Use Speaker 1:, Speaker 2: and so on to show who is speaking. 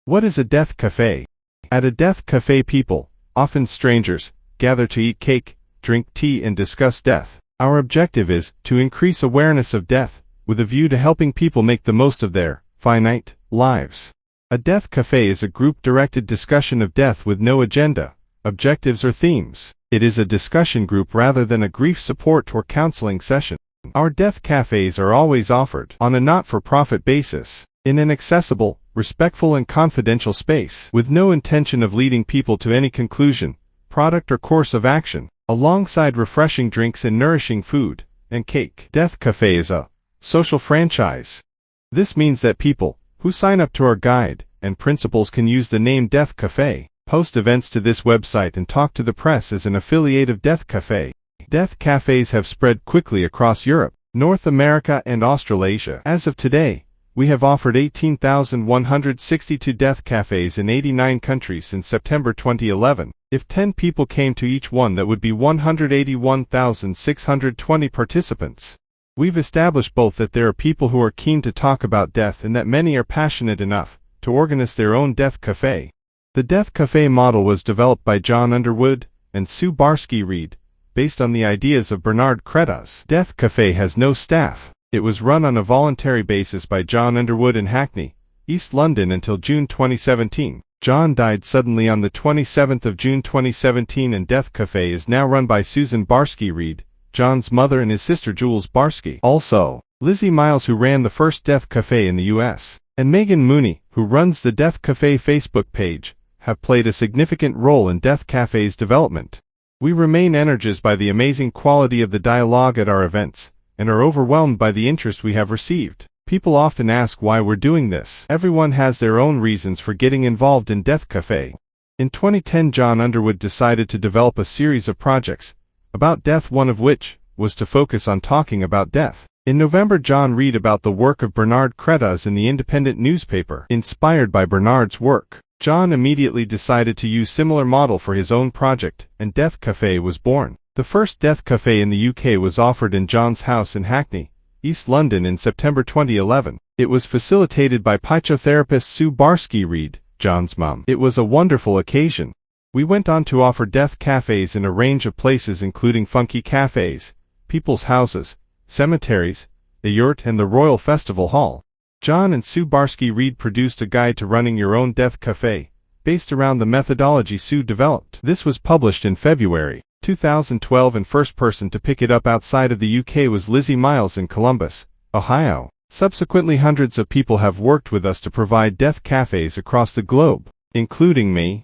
Speaker 1: What is a death cafe? At a death cafe, people, often strangers, gather to eat cake, drink tea, and discuss death. Our objective is to increase awareness of death, with a view to helping people make the most of their finite lives. A death cafe is a group-directed discussion of death with no agenda, objectives, or themes. It is a discussion group rather than a grief support or counseling session. Our death cafes are always offered on a not-for-profit basis, in an accessible, respectful, and confidential space, with no intention of leading people to any conclusion, product, or course of action, alongside refreshing drinks and nourishing food and cake. Death Cafe is a social franchise. This means that people who sign up to our guide and principles can use the name Death Cafe, post events to this website, and talk to the press as an affiliate of Death Cafe. Death cafes have spread quickly across Europe, North America, and Australasia. As of today, we have offered 18,162 death cafes in 89 countries since September 2011. If 10 people came to each one, that would be 181,620 participants. We've established both that there are people who are keen to talk about death and that many are passionate enough to organize their own death cafe. The Death Cafe model was developed by John Underwood and Sue Barsky-Reed, based on the ideas of Bernard Cretas. Death Cafe has no staff. It was run on a voluntary basis by John Underwood in Hackney, East London until June 2017. John died suddenly on the 27th of June 2017, and Death Cafe is now run by Susan Barsky-Reed, John's mother, and his sister Jules Barsky. Also, Lizzie Miles, who ran the first Death Cafe in the US, and Megan Mooney, who runs the Death Cafe Facebook page, have played a significant role in Death Cafe's development. We remain energized by the amazing quality of the dialogue at our events, and are overwhelmed by the interest we have received. People often ask why we're doing this. Everyone has their own reasons for getting involved in Death Cafe. In 2010, John Underwood decided to develop a series of projects about death, one of which was to focus on talking about death. In November, John read about the work of Bernard Cretas in the Independent newspaper. Inspired by Bernard's work, John immediately decided to use similar model for his own project, and Death Cafe was born. The first Death Cafe in the UK was offered in John's house in Hackney, East London in September 2011. It was facilitated by psychotherapist Sue Barsky-Reed, John's mum. It was a wonderful occasion. We went on to offer death cafes in a range of places, including funky cafes, people's houses, cemeteries, a yurt, and the Royal Festival Hall. John and Sue Barsky-Reed produced a guide to running your own death cafe, based around the methodology Sue developed. This was published in February 2012, and first person to pick it up outside of the UK was Lizzie Miles in Columbus, Ohio. Subsequently, hundreds of people have worked with us to provide death cafes across the globe, including me.